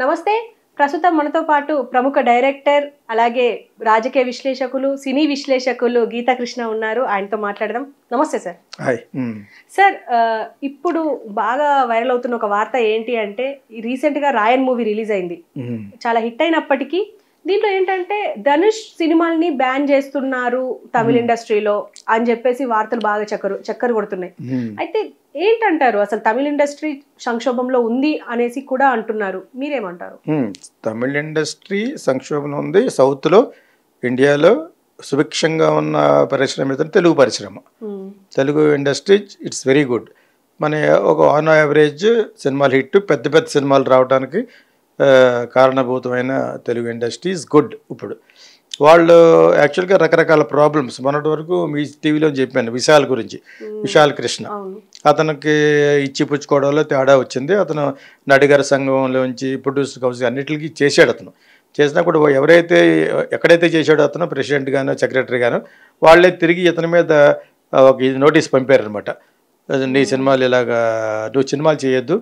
నమస్తే. ప్రస్తుతం మనతో పాటు ప్రముఖ డైరెక్టర్, అలాగే రాజకీయ విశ్లేషకులు, సినీ విశ్లేషకులు గీతా కృష్ణ ఉన్నారు. ఆయనతో మాట్లాడదాం. నమస్తే సార్. హాయ్ సార్, ఇప్పుడు బాగా వైరల్ అవుతున్న ఒక వార్త ఏంటి అంటే, రీసెంట్గా రాయన్ మూవీ రిలీజ్ అయింది. చాలా హిట్ అయినప్పటికీ దీంట్లో ఏంటంటే ధనుష్ సినిమాల్ని బ్యాన్ చేస్తున్నారు తమిళ ఇండస్ట్రీలో అని చెప్పేసి వార్తలు బాగా చక్కర కొడుతున్నాయి. అయితే ఏంటంటారు, అసలు తమిళ ఇండస్ట్రీ సంక్షోభంలో ఉంది అనేసి కూడా అంటున్నారు. మీరేమంటారు? తమిళ ఇండస్ట్రీ సంక్షోభంలో ఉంది. సౌత్లో, ఇండియాలో సుభిక్షంగా ఉన్న పరిశ్రమ తెలుగు పరిశ్రమ. Telugu industry it's very good. మన ఒక ఆన్ యావరేజ్ సినిమాలు హిట్, పెద్ద పెద్ద సినిమాలు రావడానికి కారణభూతమైన తెలుగు ఇండస్ట్రీ ఇస్ గుడ్. ఇప్పుడు వాళ్ళు యాక్చువల్గా రకరకాల ప్రాబ్లమ్స్, మొన్నటి వరకు మీ టీవీలో చెప్పాను విశాల్ గురించి, విశాల్ కృష్ణ. అతనికి ఇచ్చి పుచ్చుకోవడంలో తేడా వచ్చింది. అతను నడిగర సంఘంలోంచి ప్రొడ్యూసర్ కౌన్సిల్ అన్నిటికీ చేశాడు. అతను చేసినా కూడా ఎవరైతే ఎక్కడైతే చేశాడో అతను ప్రెసిడెంట్ గాను సెక్రటరీ గాను వాళ్ళే తిరిగి ఇతని మీద ఒక నోటీస్ పంపారనమాట. నీ సినిమాలు ఇలాగా, నువ్వు సినిమాలు చేయొద్దు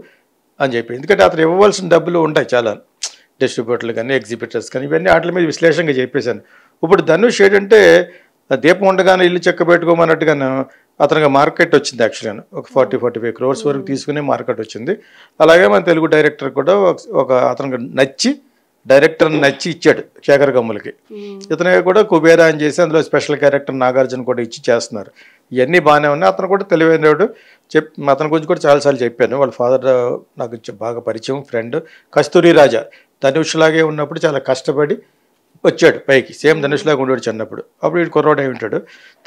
అని చెప్పి. ఎందుకంటే అతను ఇవ్వవలసిన డబ్బులు ఉంటాయి చాలా, డిస్ట్రిబ్యూటర్లు కానీ ఎగ్జిబిటర్స్ కానీ, ఇవన్నీ వాటి మీద విశ్లేషంగా చెప్పేశాను. ఇప్పుడు ధనుష్ ఏంటంటే దీపం ఉండగానే ఇల్లు చెక్క పెట్టుకోమన్నట్టుగాను అతనికి మార్కెట్ వచ్చింది. యాక్చువల్గా ఒక 40-45 crores వరకు తీసుకునే మార్కెట్ వచ్చింది. అలాగే మన తెలుగు డైరెక్టర్ కూడా ఒక అతనికి నచ్చి డైరెక్టర్ని నచ్చి ఇచ్చాడు శేఖర్ కమ్ములకి. ఇతను కూడా కుబేరా అని చేసి అందులో స్పెషల్ క్యారెక్టర్ నాగార్జున కూడా ఇచ్చి చేస్తున్నారు. ఇవన్నీ బాగానే ఉన్నాయి. అతను కూడా తెలివైనవాడు. అతని గురించి కూడా చాలాసార్లు చెప్పాను. వాళ్ళ ఫాదర్ నాకు బాగా పరిచయం, ఫ్రెండ్. కస్తూరి రాజా ధనుష్ లాగే ఉన్నప్పుడు చాలా కష్టపడి వచ్చాడు పైకి. సేమ్ ధనుష్ లాగా ఉండేవాడు చిన్నప్పుడు. అప్పుడు వీడు కుర్రోడు అయి ఉంటాడు.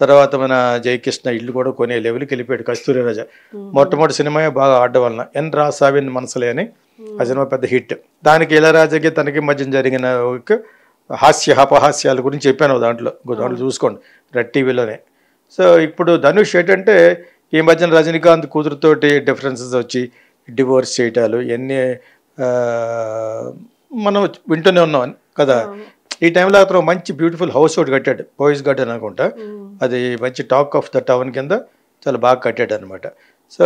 తర్వాత మన జయకృష్ణ ఇల్లు కూడా కొనే లెవెల్కి వెళ్ళిపోయాడు కస్తూరి రాజా. మొట్టమొదటి సినిమా బాగా ఆడడం వలన ఎన్ రాసావిన్ మనసులే అని ఆ సినిమా పెద్ద హిట్. దానికి ఇళయరాజాకి తనకి మధ్య జరిగిన ఒక అపహాస్యాల గురించి చెప్పాను దాంట్లో చూసుకోండి, రెడ్ టీవీలోనే. సో ఇప్పుడు ధనుష్ ఏంటంటే ఈ మధ్యన రజనీకాంత్ కూతురుతోటి డిఫరెన్సెస్ వచ్చి డివోర్స్ చేయటాలు ఇవన్నీ మనం వింటూనే ఉన్నాం కదా. ఈ టైంలో అతను మంచి బ్యూటిఫుల్ హౌస్ ఒకటి కట్టాడు, పోయిస్ గార్డెన్ అనుకుంటా. అది మంచి టాక్ ఆఫ్ ద టౌన్ కింద చాలా బాగా కట్టాడు అనమాట. సో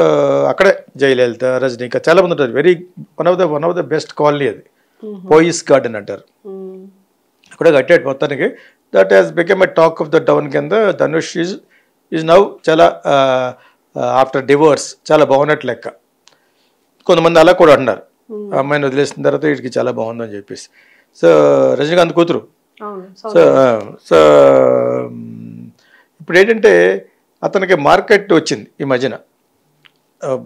అక్కడే జయలలిత, రజనీకాంత్ చాలా మంది ఉంటారు. Very one of the best colony అది, పోయిస్ గార్డెన్ అంటారు. అక్కడే కట్టాడు మొత్తానికి. That has become a talk of the town కింద. ధనుష్ ఈజ్ నౌ చాలా ఆఫ్టర్ డివోర్స్ చాలా బాగున్నట్టు లెక్క. కొంతమంది అలా కూడా అంటున్నారు, అమ్మాయిని వదిలేసిన తర్వాత వీటికి చాలా బాగుందని చెప్పేసి. సో రజనీకాంత్ కూతురు. సో ఇప్పుడు ఏంటంటే అతనికి మార్కెట్ వచ్చింది ఈ మధ్యన.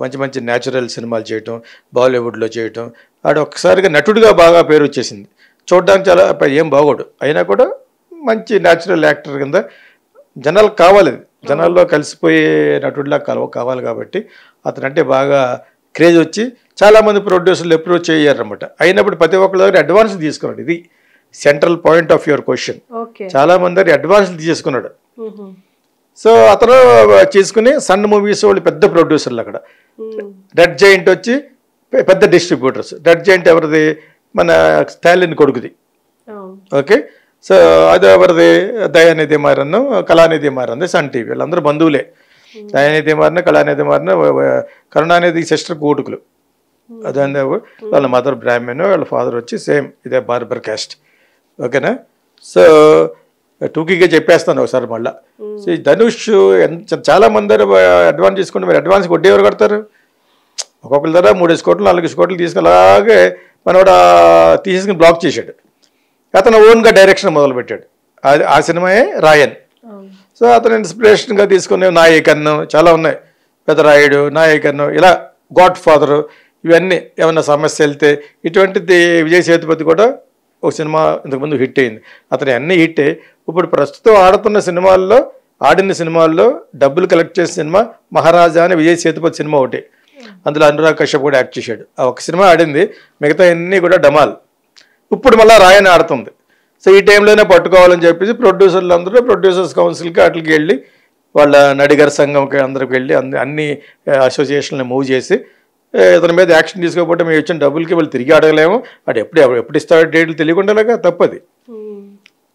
మంచి మంచి న్యాచురల్ సినిమాలు చేయటం, బాలీవుడ్లో చేయటం. ఆడు ఒక్కసారిగా నటుడిగా బాగా పేరు వచ్చేసింది. చూడడానికి చాలా ఏం బాగోడు, అయినా కూడా మంచి న్యాచురల్ యాక్టర్ కింద జనాలకు కావాలి. జనాల్లో కలిసిపోయే నటుడిలా కావాలి కాబట్టి అతనంటే బాగా క్రేజ్ వచ్చి చాలామంది ప్రొడ్యూసర్లు అప్రోచ్ అయ్యారనమాట. అయినప్పుడు ప్రతి ఒక్కరి దగ్గర అడ్వాన్స్ తీసుకున్నాడు. ఇది central point of your question. చాలా మంది దగ్గర అడ్వాన్స్ తీసుకున్నాడు. సో అతను చేసుకుని సన్ మూవీస్ వాళ్ళు పెద్ద ప్రొడ్యూసర్లు అక్కడ. రెడ్ జైంట్ వచ్చి పెద్ద డిస్ట్రిబ్యూటర్స్. రెడ్ జైంట్ ఎవరిది? మన స్టాలిన్ కొడుకుది. ఓకే. సో అది ఎవరిది? దయానిధి మారన్, కళానిధి మారన్, సన్ టీవీ. వీళ్ళందరూ బంధువులే. దయానిధి మారన్, కళానిధి మారన్, కరుణానిధి సిస్టర్ కూటుకులు. అదే వాళ్ళ మదర్ బ్రాహ్మణ్, వాళ్ళ ఫాదర్ వచ్చి సేమ్ ఇదే బార్బర్ క్యాస్ట్. ఓకేనా? సో టూకీగా చెప్పేస్తాను ఒకసారి మళ్ళీ. సో ఈ ధనుష్ చాలా మంది అడ్వాన్స్ తీసుకుంటే మీరు అడ్వాన్స్ వడ్డీ ఎవరు కడతారు? ఒక్కొక్కరి దగ్గర 3 కోట్లు 4 కోట్లు తీసుకుని అలాగే మనోడు తీసేసుకుని బ్లాక్ చేశాడు. అతను ఓన్గా డైరెక్షన్ మొదలుపెట్టాడు. అది ఆ సినిమాయే రాయన్. సో అతను ఇన్స్పిరేషన్గా తీసుకునే నాయకన్ను చాలా ఉన్నాయి. పెదరాయుడు, నాయకన్ను, ఇలా గాడ్ ఫాదరు, ఇవన్నీ ఏమన్నా సమస్య వెళ్తే ఇటువంటిది. విజయ్ సేతుపతి కూడా ఒక సినిమా ఇంతకుముందు హిట్ అయింది. అతను అన్నీ హిట్టే. ఇప్పుడు ప్రస్తుతం ఆడిన సినిమాల్లో డబ్బులు కలెక్ట్ చేసిన సినిమా మహారాజా అని విజయ్ సేతుపతి సినిమా ఒకటి. అందులో అనురాగ్ కశ్యప్ కూడా యాక్ట్ చేశాడు. ఆ ఒక సినిమా ఆడింది, మిగతా అన్నీ కూడా డమాల్. ఇప్పుడు మళ్ళీ రాయన్ ఆడుతుంది. సో ఈ టైంలోనే పట్టుకోవాలని చెప్పేసి ప్రొడ్యూసర్లు అందరూ ప్రొడ్యూసర్స్ కౌన్సిల్కి వాటికి వెళ్ళి, వాళ్ళ నడిగర్ సంఘంకి అందరికి వెళ్ళి అన్ని అసోసియేషన్లు మూవ్ చేసి ఇతని మీద యాక్షన్ తీసుకోకపోతే మేము ఇచ్చిన డబ్బులకి వాళ్ళు తిరిగి అడగలేము. అటు ఎప్పుడు ఇస్తాడు డేట్లు తెలియకుండా తప్పది.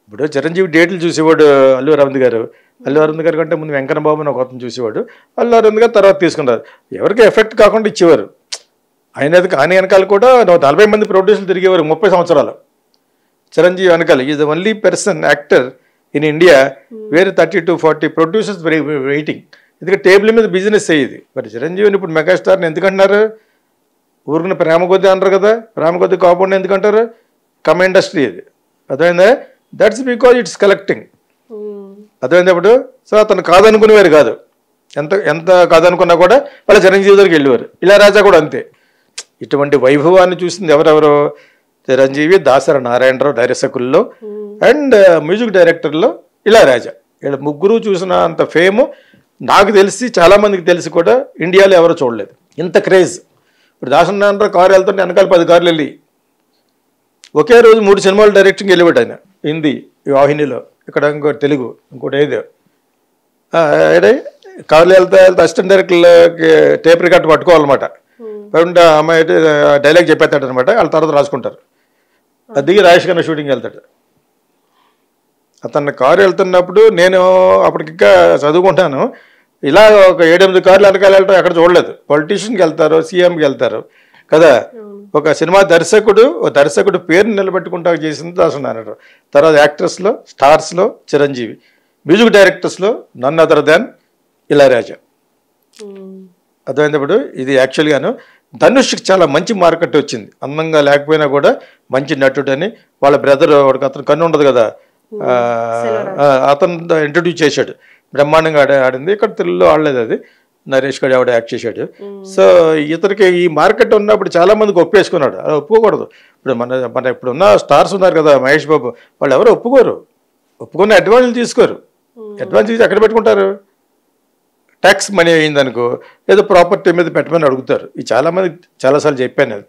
ఇప్పుడు చిరంజీవి డేట్లు చూసేవాడు అల్లు అరవింద్ గారు కంటే ముందు వెంకన్న బాబు అని ఒక అతను చూసేవాడు. అల్లు అరవింద్ గారు తర్వాత తీసుకున్నారు. ఎవరికి ఎఫెక్ట్ కాకుండా ఇచ్చేవారు. ఆయన వెనకాల కూడా 40 మంది ప్రొడ్యూసర్లు తిరిగేవారు 30 సంవత్సరాలు. చిరంజీవి వెనకాల is the only person actor in India వేరే 30 to 40 ప్రొడ్యూసర్స్ వెయిటింగ్. ఎందుకంటే టేబుల్ మీద బిజినెస్ అయ్యేది. మరి చిరంజీవిని ఇప్పుడు మెగాస్టార్ని ఎందుకంటున్నారు? ఊరిని ప్రేమ కొద్దీ అంటారు కదా, ప్రేమ కొద్దీ కాకుండా ఎందుకంటారు? కమ్ ఇండస్ట్రీ అది, అర్థమైందా? దట్స్ బికాజ్ ఇట్స్ కలెక్టింగ్, అర్థమైంది ఇప్పుడు. సో అతను కాదనుకునేవారు కాదు, ఎంత కాదనుకున్నా కూడా వాళ్ళ చిరంజీవి దగ్గరికి వెళ్ళేవారు. ఇళయరాజా కూడా అంతే. ఇటువంటి వైభవాన్ని చూసింది ఎవరెవరో? చిరంజీవి, దాసరి నారాయణరావు దర్శకుల్లో, అండ్ మ్యూజిక్ డైరెక్టర్లో ఇళయరాజా. వీళ్ళ ముగ్గురు చూసిన అంత ఫేము నాకు తెలిసి చాలామందికి తెలిసి కూడా ఇండియాలో ఎవరు చూడలేదు ఇంత క్రేజ్. ఇప్పుడు దాసరి నారాయణరావు కారు వెళ్తుంటే వెనకాల 10 కార్లు వెళ్ళి ఒకే రోజు 3 సినిమాలు డైరెక్టింగ్ వెళ్ళిపోయాడు ఆయన. హిందీ వాహినిలో, ఇక్కడ ఇంకోటి తెలుగు, ఇంకోటి ఏదో కార్లు వెళ్తా అసిస్టెంట్ డైరెక్టర్లకి టేప్ రికార్డ్ పట్టుకోవాలన్నమాట. పట్టుకుంటే అమ్మాయి డైలాగ్ చెప్పేస్తాడు అనమాట, వాళ్ళ తర్వాత రాసుకుంటారు. అది దిగి రాజేష్ ఖన్నా షూటింగ్ వెళ్తాడు. అతను కారు వెళ్తున్నప్పుడు నేను అప్పటికి ఇంకా చదువుకుంటాను, ఇలా ఒక 7-8 కార్లు వెనకాల వెళ్ళటం ఎక్కడ చూడలేదు. పొలిటీషియన్కి వెళ్తారు, సీఎంకి వెళ్తారు కదా. ఒక సినిమా దర్శకుడు పేరుని నిలబెట్టుకుంటా చేసింది దాసరి నారాయణరావు. తర్వాత యాక్టర్స్లో, స్టార్స్లో చిరంజీవి, మ్యూజిక్ డైరెక్టర్స్లో నన్ అదర్ దాన్ ఇళయరాజా. అర్థమైనప్పుడు ఇది యాక్చువల్గాను ధనుష్కి చాలా మంచి మార్కెట్ వచ్చింది. అందంగా లేకపోయినా కూడా మంచి నటుడని వాళ్ళ బ్రదర్ అతను కన్ను ఉండదు కదా, అతను ఇంట్రడ్యూస్ చేశాడు. బ్రహ్మాండంగా ఆడింది. ఇక్కడ తెలుగులో ఆడలేదు, అది నరేష్ గడి ఆవిడ యాక్ట్ చేశాడు. సో ఇతనికి ఈ మార్కెట్ ఉన్నప్పుడు చాలా మందికి ఒప్పేసుకున్నాడు. అలా ఒప్పుకోకూడదు. ఇప్పుడు మన ఇప్పుడున్న స్టార్స్ ఉన్నారు కదా, మహేష్ బాబు, వాళ్ళు ఎవరు ఒప్పుకుని అడ్వాన్స్ తీసుకోరు. అడ్వాన్స్ తీసి ఎక్కడ పెట్టుకుంటారు? ట్యాక్స్ మనీ అయిందనుకో ఏదో ప్రాపర్టీ మీద పెట్టమని అడుగుతారు. ఇది చాలామంది చాలాసార్లు చెప్పాను. అది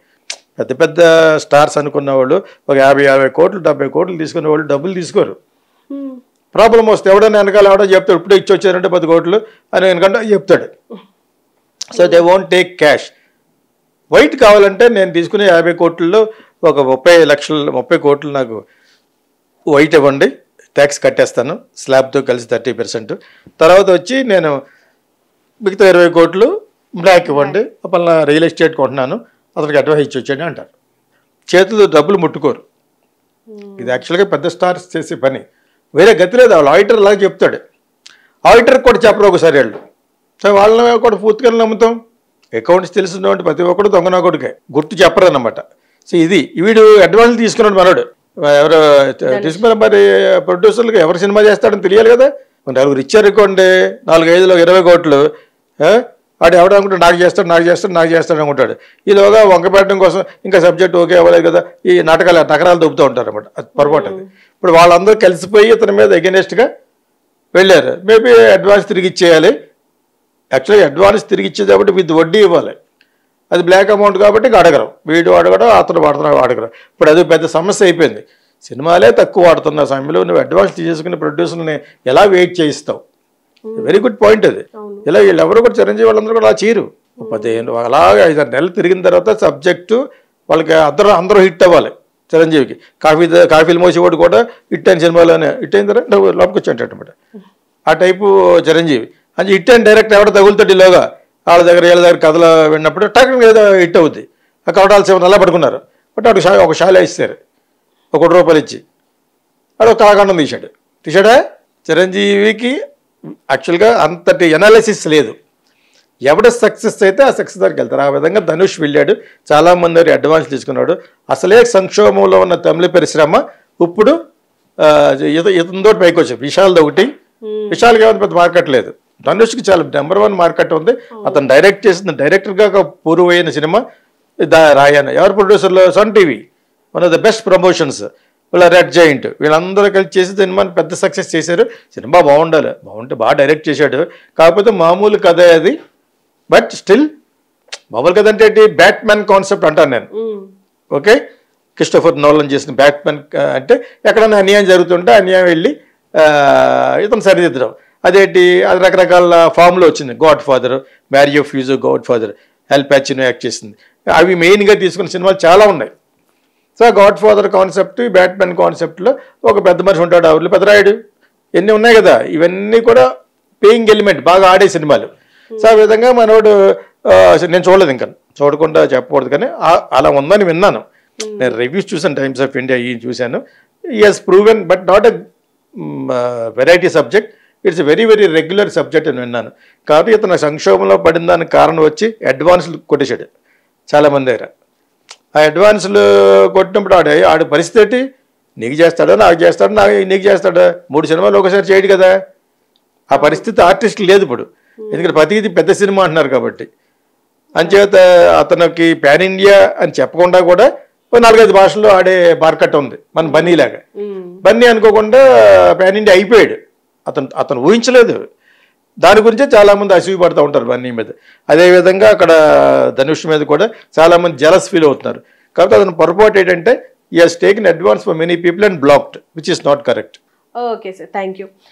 పెద్ద పెద్ద స్టార్స్ అనుకున్న వాళ్ళు ఒక 50 కోట్లు 70 కోట్లు తీసుకునే వాళ్ళు డబ్బులు తీసుకోరు. ప్రాబ్లం వస్తే ఎవడైనా వెనకాల ఎవడో చెప్తాడు, ఇప్పుడే ఇచ్చి వచ్చారంటే 10 కోట్లు అని వెనకంటే చెప్తాడు. So they won't take cash. White కావాలంటే నేను తీసుకునే 50 కోట్లలో ఒక 30 కోట్లు నాకు వైట్ ఇవ్వండి, ట్యాక్స్ కట్టేస్తాను స్లాబ్తో కలిసి 30%. తర్వాత వచ్చి నేను మిగతా 20 కోట్లు బ్లాక్ ఇవ్వండి, పలానా రియల్ ఎస్టేట్ కొంటున్నాను, అతనికి అడ్వైస్ ఇచ్చి వచ్చాను అంటారు. చేతులు డబ్బులు ముట్టుకోరు. ఇది యాక్చువల్గా పెద్ద స్టార్స్ చేసే పని. వేరే గతి లేదు. వాళ్ళు ఆడిటర్ లాగా చెప్తాడు. ఆడిటర్కి కూడా చెప్పరు ఒకసారి వాళ్ళు. సో వాళ్ళని కూడా పూర్తిగా నమ్ముతాం. అకౌంట్స్ తెలిసినటువంటి ప్రతి ఒక్కడు దొంగన కొడుకే, గుర్తు చెప్పరు అన్నమాట. సో ఇది వీడు అడ్వాన్స్ తీసుకున్నాడు మనోడు. ఎవరు తీసుకున్న మరి ప్రొడ్యూసర్లకు ఎవరు సినిమా చేస్తాడని తెలియాలి కదా. నలుగురు ఇచ్చారు అనుకోండి, 4-5లో 20 కోట్లు, వాడు ఎవడు అనుకుంటే నాకు చేస్తాడు అనుకుంటాడు. ఈలోగా వంక పెట్టడం కోసం ఇంకా సబ్జెక్ట్ ఓకే అవ్వలేదు కదా, ఈ నకరాలు దొబ్బుతూ ఉంటారు అనమాట. అది పొరపాటు. అది ఇప్పుడు వాళ్ళందరూ కలిసిపోయి ఇతని మీద ఎగెనెస్ట్గా వెళ్ళారు. మేబీ అడ్వాన్స్ తిరిగి ఇచ్చేయాలి. యాక్చువల్గా అడ్వాన్స్ తిరిగి ఇచ్చేది కాబట్టి విత్ వడ్డీ ఇవ్వాలి. అది బ్లాక్ అమౌంట్ కాబట్టి అడగరు. వీడు అడగడం, అతను అడగరు. ఇప్పుడు అది పెద్ద సమస్య అయిపోయింది. సినిమాలే తక్కువ వాడుతున్న సమయంలో నువ్వు అడ్వాన్స్ తీసుకుని ప్రొడ్యూసర్ని ఎలా వెయిట్ చేయిస్తావు? వెరీ గుడ్ పాయింట్ అది. ఇలా వీళ్ళు ఎవరు కూడా చిరంజీవి వాళ్ళందరూ కూడా అలా చేయరు. 15 అలాగే 5-6 నెలలు తిరిగిన తర్వాత సబ్జెక్టు వాళ్ళకి అందరూ హిట్ అవ్వాలి. చిరంజీవికి కాఫీలు మోసేవాడు కూడా హిట్ అయిన సినిమాలోనే హిట్ అయిన తర్వాత లోపలికి వచ్చి అనమాట. ఆ టైపు చిరంజీవి అది హిట్ అయిన డైరెక్ట్ ఎవడ తగులుతాడు. ఇలాగా వీళ్ళ దగ్గర కథలు విన్నప్పుడు టక్ ఏదో హిట్ అవుద్ది. ఆ కవటాలు 7 నెలలు పట్టుకున్నారు. బట్ వాడు ఒక షాలే ఇస్తారు, ఒక ₹1 ఇచ్చి. వాడు ఒక కళాఖండం తీశాడా? చిరంజీవికి యాక్చువల్గా అంతటి ఎనాలిసిస్ లేదు. ఎవడ సక్సెస్ అయితే ఆ సక్సెస్ దగ్గరికి వెళ్తారు. ఆ విధంగా ధనుష్ వెళ్ళాడు. చాలామంది అడ్వాన్స్ తీసుకున్నాడు. అసలే సంక్షోభంలో ఉన్న తమిళ పరిశ్రమ ఇప్పుడు ఇతనితో పైకి వచ్చాయి. విశాల్ది ఒకటి. విశాల్కి ఏమైనా పెద్ద మార్కెట్ లేదు. ధనుష్కి చాలా నెంబర్ 1 మార్కెట్ ఉంది. అతను డైరెక్ట్ చేసిన డైరెక్టర్గా పూర్వమైన సినిమా రాయన్. ఎవరు ప్రొడ్యూసర్లో? Sun TV, one of the best promotions. వీళ్ళ రెడ్ జైంట్ వీళ్ళందరూ కలిసి చేసి సినిమాని పెద్ద సక్సెస్ చేశారు. సినిమా బాగుంటే బాగా డైరెక్ట్ చేశాడు. కాకపోతే మామూలు కథ అది. బట్ స్టిల్ మామూలు కథ అంటే ఏంటి? బ్యాట్మెన్ కాన్సెప్ట్ అంటాను నేను. ఓకే, క్రిస్టోఫర్ నోలన్ చేసిన బ్యాట్మెన్ అంటే ఎక్కడైనా అన్యాయం జరుగుతుంటే అన్యాయం వెళ్ళి ఇతను సరిదిద్దడం. అదేంటి? అది రకరకాల ఫామ్లో వచ్చింది. Godfather, Mario Puzo Godfather, Al Pacino act చేసింది. అవి మెయిన్గా తీసుకున్న సినిమాలు చాలా ఉన్నాయి. So Godfather concept, Batman కాన్సెప్ట్లో ఒక పెద్ద మనిషి ఉంటాడు, ఎవరు పెద్దరాయుడు, ఎన్ని ఉన్నాయి కదా. ఇవన్నీ కూడా పేయింగ్ ఎలిమెంట్, బాగా ఆడే సినిమాలు. సో ఆ విధంగా మనోడు నేను చూడలేదు ఇంకా చూడకుండా చెప్పకూడదు, కానీ అలా ఉందని విన్నాను. నేను రివ్యూస్ చూసాను, టైమ్స్ ఆఫ్ ఇండియా ఈ చూశాను. ఈ he's proven but not a variety subject, it's very very regular subject అని విన్నాను. కాబట్టి ఇతను సంక్షోభంలో పడిన దానికి కారణం వచ్చి అడ్వాన్స్లు కొట్టేశాడు చాలామంది దగ్గర. ఆ అడ్వాన్స్లు కొట్టినప్పుడు ఆడి పరిస్థితి ఏంటి? నీకు చేస్తాడా, నాకు చేస్తాడా, నీకు చేస్తాడా? 3 సినిమాలు ఒకసారి చేయడు కదా. ఆ పరిస్థితి ఆర్టిస్ట్ లేదు ఇప్పుడు, ఎందుకంటే ప్రతిదీ పెద్ద సినిమా అంటున్నారు కాబట్టి. అంచేత అతనికి పాన్ ఇండియా అని చెప్పకుండా కూడా 4-5 భాషల్లో ఆడే మార్కెట్ ఉంది. మన బన్నీలాగా. బన్నీ అనుకోకుండా పాన్ ఇండియా అయిపోయాడు. అతను ఊహించలేదు. దాని గురించే చాలామంది అసూయపడుతూ ఉంటారు బన్నీ మీద. అదేవిధంగా అక్కడ ధనుష్ మీద కూడా చాలామంది జలస్ ఫీల్ అవుతున్నారు. కాబట్టి అతను పొరపాటు ఏంటంటే he has taken advance for many people and blocked, which is not correct. Okay, sir. Thank you.